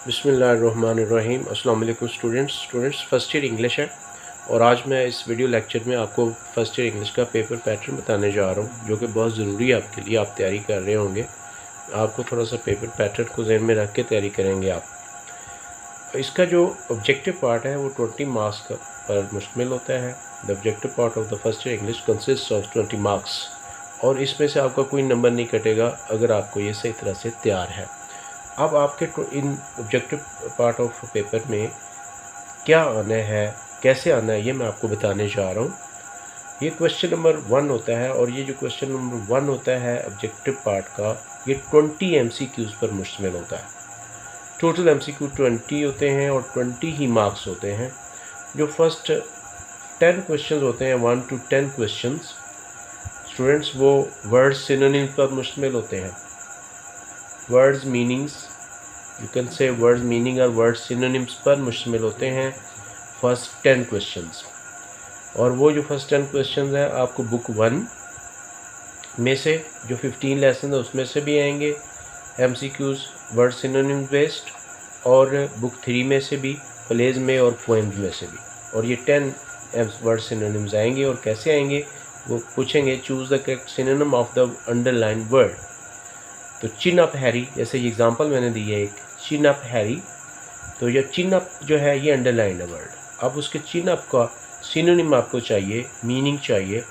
बिस्मिल्लाहिर्रहमानिर्रहीम। अस्सलाम वालेकुम स्टूडेंट्स फर्स्ट ईयर इंग्लिश है और आज मैं इस वीडियो लेक्चर में आपको फर्स्ट ईयर इंग्लिश का पेपर पैटर्न बताने जा रहा हूँ, जो कि बहुत ज़रूरी है आपके लिए। आप तैयारी कर रहे होंगे, आपको थोड़ा सा पेपर पैटर्न को ज़हन में रख के तैयारी करेंगे आप। इसका जो ऑब्जेक्टिव पार्ट है वो 20 मार्क्स पर मुश्तमिल होता है। The objective part of the first year English consist of 20 marks, और इसमें से आपका कोई नंबर नहीं कटेगा अगर आपको ये सही तरह से तैयार है। अब आपके इन ऑब्जेक्टिव पार्ट ऑफ पेपर में क्या आना है, कैसे आना है, ये मैं आपको बताने जा रहा हूँ। ये क्वेश्चन नंबर 1 होता है, और ये जो क्वेश्चन नंबर 1 होता है ऑब्जेक्टिव पार्ट का, ये 20 MCQs पर मुश्तमिल होता है। टोटल MCQ 20 होते हैं और 20 ही मार्क्स होते हैं। जो फर्स्ट 10 क्वेश्चन होते हैं, 1 to 10 क्वेश्चन स्टूडेंट्स, वो वर्ड सिनोनिम पर मुश्तमिल होते हैं। Words meanings, you can say words meaning और वर्ड सिनोनिम्स पर मुश्तमिल होते हैं फर्स्ट 10 क्वेश्चंस। और वो जो फर्स्ट 10 क्वेश्चंस हैं आपको बुक 1 में से, जो 15 लेसन है उसमें से भी आएंगे MCQs वर्ड सिनोनिम बेस्ड, और बुक 3 में से भी, प्लेज में और पोएम्स में से भी। और ये 10 वर्ड सिनोनिम्स आएंगे। और कैसे आएंगे वो पूछेंगे, choose the correct synonym of the underline word. तो चिन अप हैरी, जैसे ये एग्जांपल मैंने दी है एक, चिन अप हैरी, तो ये चिन अप जो है ये अंडरलाइन है वर्ड। अब उसके चिन अप का सिनोनिम आपको चाहिए, मीनिंग चाहिए।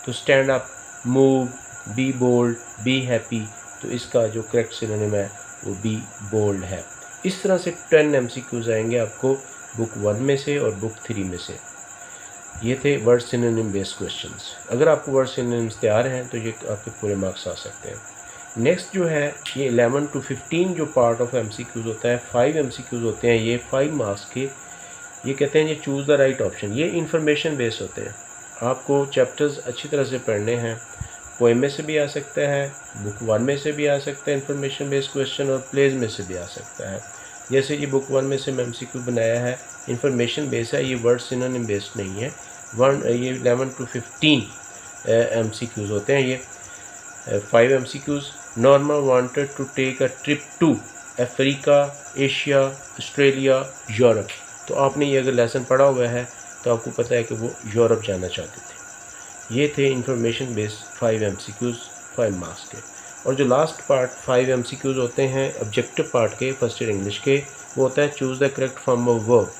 तो stand up, move, be bold, be happy, तो इसका जो करेक्ट सिनोनिम है वो बी बोल्ड है। इस तरह से 10 MCQs आएंगे आपको बुक 1 में से और बुक 3 में से। ये थे वर्ड सिनोनिम बेस्ड क्वेश्चंस। अगर आपको वर्ड सिनोनिम्स तैयार हैं तो ये आपके पूरे मार्क्स आ सकते हैं। नेक्स्ट जो है ये 11 to 15 जो पार्ट ऑफ MCQs होता है, 5 MCQs होते हैं ये 5 मार्क्स के। ये कहते हैं ये चूज़ द राइट ऑप्शन। ये इंफॉर्मेशन बेस्ड होते हैं, आपको चैप्टर्स अच्छी तरह से पढ़ने हैं। पोएम में से भी आ सकता है, बुक 1 में से भी आ सकता है इंफॉर्मेशन बेस्ड क्वेश्चन, और प्लेज में से भी आ सकता है। जैसे ये बुक 1 में से मैं MCQ बनाया है, इंफॉर्मेशन बेस्ड है, ये वर्ड सिनोनिम बेस्ड नहीं है। ये 11 to 15 MCQs होते हैं। ये 5 MCQs। Norman wanted to take a trip to Africa, Asia, Australia, Europe. तो आपने ये अगर लेसन पढ़ा हुआ है तो आपको पता है कि वो यूरोप जाना चाहते थे। ये थे इंफॉर्मेशन बेस्ड 5 MCQs 5 मार्क्स के। और जो लास्ट पार्ट 5 MCQs होते हैं ऑब्जेक्टिव पार्ट के फर्स्ट ईयर इंग्लिश के, वो होता है choose the correct form of verb.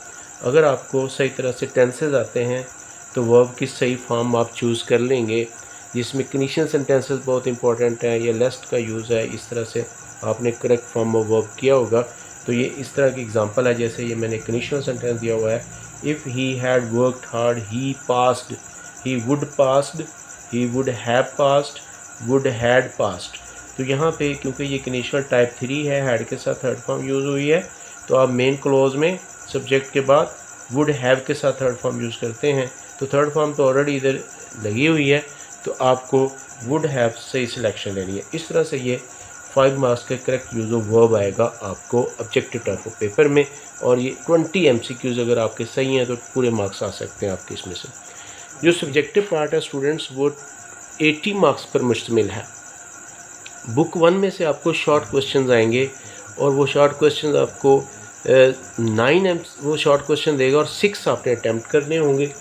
अगर आपको सही तरह से टेंसेज आते हैं तो वर्ब की सही फॉर्म आप चूज़ कर लेंगे, जिसमें कंडीशनल सेंटेंसेस बहुत इंपॉर्टेंट है, या लेस्ट का यूज़ है। इस तरह से आपने करेक्ट फॉर्म ऑफ वर्ब किया होगा। तो ये इस तरह की एग्जांपल है, जैसे ये मैंने कंडीशनल सेंटेंस दिया हुआ है, if he had worked hard he passed, he would passed, he would have passed, would had passed. तो यहाँ पे क्योंकि ये कंडीशनल टाइप 3 है, हैड के साथ थर्ड फॉर्म यूज़ हुई है, तो आप मेन क्लोज में सब्जेक्ट के बाद वुड हैव के साथ थर्ड फॉर्म यूज़ करते हैं। तो थर्ड फॉर्म तो ऑलरेडी इधर लगी हुई है, तो आपको वुड हैव सही सिलेक्शन लेनी है। इस तरह से ये 5 मार्क्स का करेक्ट यूज़ ऑफ वर्ब आएगा आपको ऑब्जेक्टिव टाइप ऑफ पेपर में। और ये 20 MCQs अगर आपके सही हैं तो पूरे मार्क्स आ सकते हैं आपके इसमें से। जो सब्जेक्टिव पार्ट है स्टूडेंट्स, वो 80 मार्क्स पर मुश्तमिल है। बुक 1 में से आपको शॉर्ट क्वेश्चन आएंगे, और वो शॉर्ट क्वेश्चन आपको 9 वो शॉर्ट क्वेश्चन देगा, और 6 आपने अटैम्प्ट करने होंगे।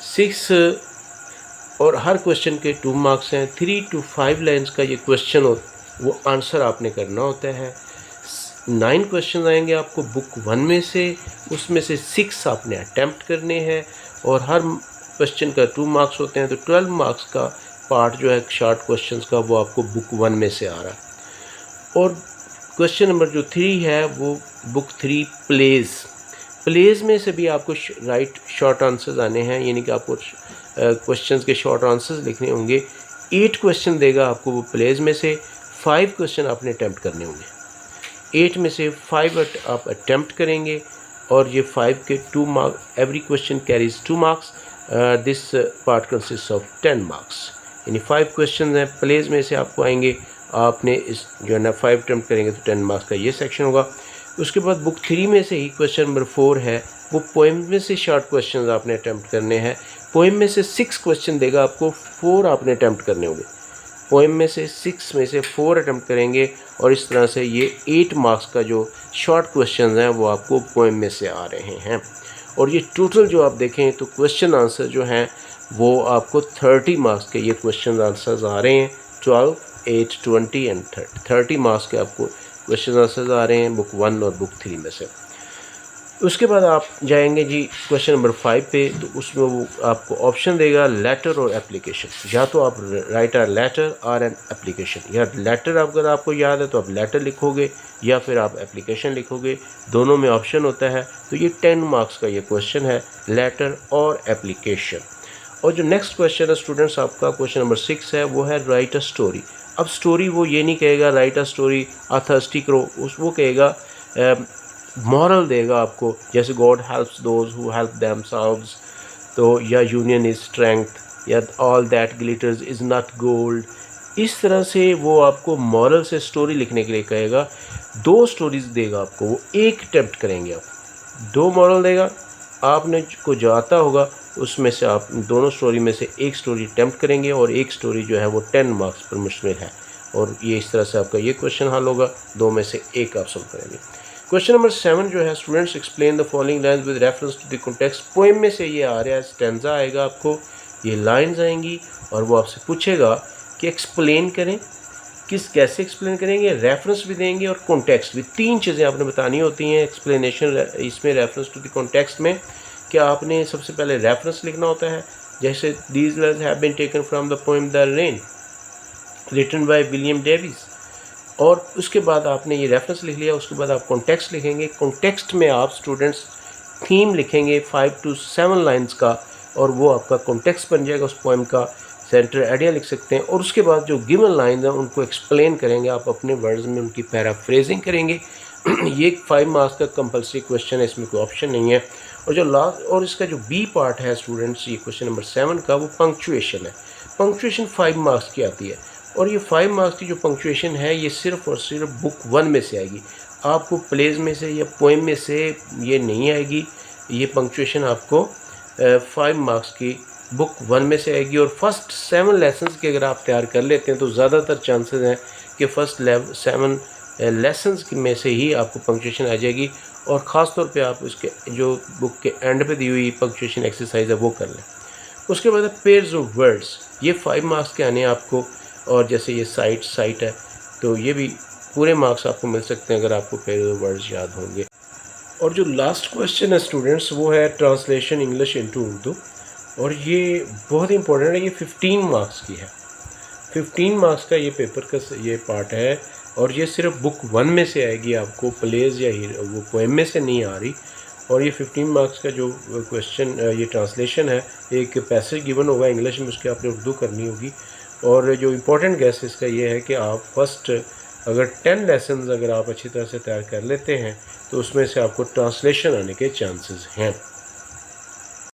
6 और हर क्वेश्चन के 2 मार्क्स हैं। 3 to 5 लाइन्स का ये क्वेश्चन हो, वो आंसर आपने करना होता है। 9 क्वेश्चन आएंगे आपको बुक 1 में से, उसमें से 6 आपने अटैम्प्ट करने हैं, और हर क्वेश्चन का 2 मार्क्स होते हैं। तो 12 मार्क्स का पार्ट जो है शॉर्ट क्वेश्चंस का, वो आपको बुक 1 में से आ रहा है। और क्वेश्चन नंबर जो 3 है वो बुक 3 प्लेज में से भी आपको राइट शॉर्ट आंसर्स आने हैं, यानी कि आपको क्वेश्चंस के शॉर्ट आंसर्स लिखने होंगे। 8 क्वेश्चन देगा आपको वो प्लेज में से, 5 क्वेश्चन आपने अटैम्प्ट करने होंगे। 8 में से 5 आप अटैम्प्ट करेंगे, और ये 5 के 2 marks, every question carries 2 marks. This part consist of 10 marks, यानी 5 क्वेश्चन हैं प्लेज में से आपको आएंगे। आपने इस जो है ना 5 अटैम्प्ट करेंगे तो 10 मार्क्स का ये सेक्शन होगा। उसके बाद बुक 3 में से ही क्वेश्चन नंबर 4 है, वो पोएम में से शॉर्ट क्वेश्चन आपने अटैम्प्ट करने हैं। पोएम में से 6 क्वेश्चन देगा आपको, 4 आपने अटैम्प्ट करने होंगे। पोएम में से 6 में से 4 अटैम्प्ट करेंगे और इस तरह से ये 8 मार्क्स का जो शॉर्ट क्वेश्चन हैं वो आपको पोएम में से आ रहे हैं। और ये टोटल जो आप देखें तो क्वेश्चन आंसर जो हैं वो आपको 30 मार्क्स के ये क्वेश्चन आंसर्स आ रहे हैं। 12, 8, 20 एंड 30 मार्क्स के आपको क्वेश्चन आंसर्स आ रहे हैं बुक 1 और बुक 3 में से। उसके बाद आप जाएंगे जी क्वेश्चन नंबर 5 पे, तो उसमें वो आपको ऑप्शन देगा लेटर और एप्लीकेशन। या तो आप राइट आर लेटर और एन एप्लीकेशन, या लेटर अगर आपको याद है तो आप लेटर लिखोगे या फिर आप एप्लीकेशन लिखोगे, दोनों में ऑप्शन होता है। तो ये 10 मार्क्स का ये क्वेश्चन है, लेटर और एप्लीकेशन। और जो नेक्स्ट क्वेश्चन है स्टूडेंट्स आपका क्वेश्चन नंबर 6 है, वो है राइट अ स्टोरी। अब स्टोरी वो ये नहीं कहेगा right a story a thirsty crow, वो कहेगा मॉरल देगा आपको, जैसे God helps those who help themselves, तो या यूनियन इज स्ट्रेंथ, या all that glitters is not gold. इस तरह से वो आपको मॉरल से स्टोरी लिखने के लिए कहेगा। 2 स्टोरीज देगा आपको, वो एक अटेम्प्ट करेंगे आप, 2 मॉरल देगा, आपने को जो आता होगा उसमें से आप दोनों स्टोरी में से एक स्टोरी अटेम्प्ट करेंगे और एक स्टोरी जो है वो 10 मार्क्स पर मुश्तमिल है। और ये इस तरह से आपका ये क्वेश्चन हल होगा, 2 में से एक आप सॉल्व करेंगे। क्वेश्चन नंबर 7 जो है students explain the following lines with reference to the context. Poem में से ये आ रहा है, स्टैंजा आएगा आपको, ये लाइन्स आएंगी और वो आपसे पूछेगा कि एक्सप्लेन करें, कैसे एक्सप्लेन करेंगे, रेफरेंस भी देंगे और कॉन्टेक्स्ट भी। 3 चीज़ें आपने बतानी होती हैं एक्सप्लेनेशन इसमें, रेफरेंस टू द कॉन्टेक्स्ट में। क्या आपने सबसे पहले रेफरेंस लिखना होता है, जैसे these lines have been taken from the poem the rain written by William Davies. और उसके बाद आपने ये रेफरेंस लिख लिया, उसके बाद आप कॉन्टेक्स्ट लिखेंगे। कॉन्टेक्स्ट में आप स्टूडेंट्स थीम लिखेंगे 5 to 7 लाइन्स का, और वो आपका कॉन्टेक्स्ट बन जाएगा उस पोएम का। सेंटर आइडिया लिख सकते हैं और उसके बाद जो गिवन लाइन है उनको एक्सप्लेन करेंगे, आप अपने वर्ड्स में उनकी पैराफ्रेजिंग करेंगे। ये 5 मार्क्स का कंपलसरी क्वेश्चन है, इसमें कोई ऑप्शन नहीं है। और जो लास्ट और इसका जो बी पार्ट है स्टूडेंट्स, ये क्वेश्चन नंबर 7 का, वो पंक्चुएशन है। पंक्चुएशन 5 मार्क्स की आती है और ये 5 मार्क्स की जो पंक्चुएशन है ये सिर्फ और सिर्फ बुक 1 में से आएगी, आपको प्लेज में से या पोएम में से ये नहीं आएगी। ये पंक्चुएशन आपको 5 मार्क्स की बुक 1 में से आएगी। और फर्स्ट 7 लेसन्स के अगर आप तैयार कर लेते हैं तो ज़्यादातर चांसेस हैं कि फर्स्ट 7 लेसन्स में से ही आपको पंक्चुएशन आ जाएगी। और ख़ास तौर पे आप उसके जो बुक के एंड पे दी हुई पंक्चुएशन एक्सरसाइज है वो कर लें। उसके बाद पेयर्स ऑफ वर्ड्स, ये 5 मार्क्स के आने हैं आपको। और जैसे ये साइट है तो ये भी पूरे मार्क्स आपको मिल सकते हैं अगर आपको पेयर्स ऑफ वर्ड्स याद होंगे। और जो लास्ट क्वेश्चन है स्टूडेंट्स वो है ट्रांसलेशन इंग्लिश इनटू उर्दू, और ये बहुत इंपॉर्टेंट है। ये 15 मार्क्स की है, 15 मार्क्स का ये पेपर का ये पार्ट है और ये सिर्फ बुक 1 में से आएगी, आपको प्लेज या वो पोएम में से नहीं आ रही। और ये 15 मार्क्स का जो क्वेश्चन ये ट्रांसलेशन है, एक पैसेज गिवन होगा इंग्लिश में, उसके आपने उर्दू करनी होगी। और जो इम्पोर्टेंट गैस इसका ये है कि आप फर्स्ट अगर 10 लेसन अगर आप अच्छी तरह से तैयार कर लेते हैं तो उसमें से आपको ट्रांसलेशन आने के चांसेस हैं।